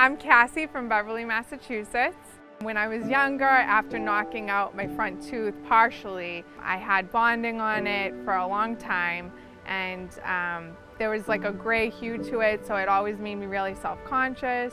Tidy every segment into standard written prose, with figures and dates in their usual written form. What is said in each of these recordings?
I'm Cassie from Beverly, Massachusetts. When I was younger, after knocking out my front tooth partially, I had bonding on it for a long time, and there was like a gray hue to it, so it always made me really self-conscious.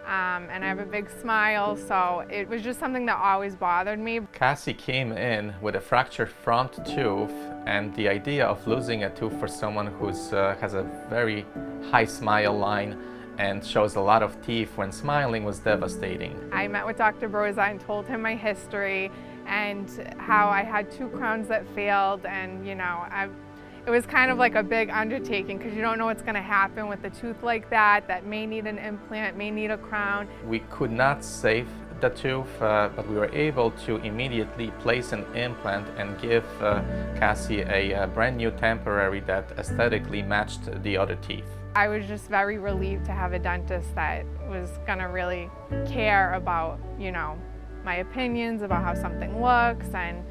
And I have a big smile, so it was just something that always bothered me. Cassie came in with a fractured front tooth, and the idea of losing a tooth for someone who has a very high smile line and shows a lot of teeth when smiling was devastating. I met with Dr. Broza and told him my history and how I had 2 crowns that failed, and it was kind of like a big undertaking because you don't know what's going to happen with a tooth like that may need an implant, may need a crown. We could not save the tooth, but we were able to immediately place an implant and give Cassie a brand new temporary that aesthetically matched the other teeth. I was just very relieved to have a dentist that was going to really care about, my opinions about how something looks and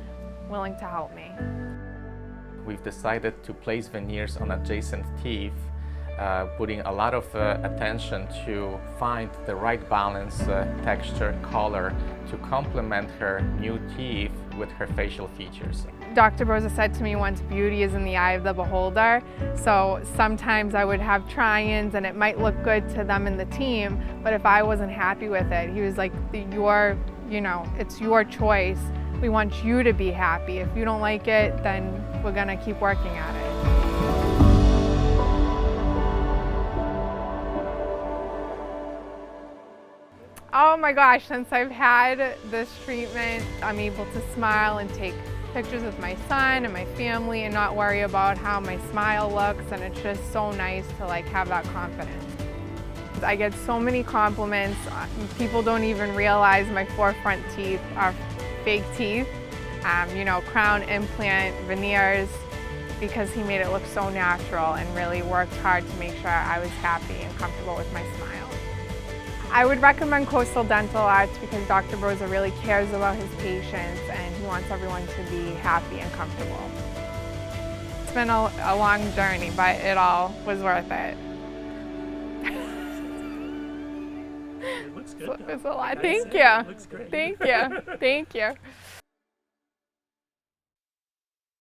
willing to help me. We've decided to place veneers on adjacent teeth, putting a lot of attention to find the right balance, texture, color to complement her new teeth with her facial features. Dr. Broza said to me once, beauty is in the eye of the beholder. So sometimes I would have try-ins and it might look good to them and the team, but if I wasn't happy with it, he was like, it's your choice. We want you to be happy. If you don't like it, then we're gonna keep working at it. Oh my gosh, since I've had this treatment, I'm able to smile and take pictures with my son and my family and not worry about how my smile looks, and it's just so nice to have that confidence. I get so many compliments. People don't even realize my 4 front teeth are fake teeth, crown, implant, veneers, because he made it look so natural and really worked hard to make sure I was happy and comfortable with my smile. I would recommend Coastal Dental Arts because Dr. Broza really cares about his patients and he wants everyone to be happy and comfortable. It's been a long journey, but it all was worth it. It looks good. It's a lot. Thank you. Looks great. Thank you. Thank you.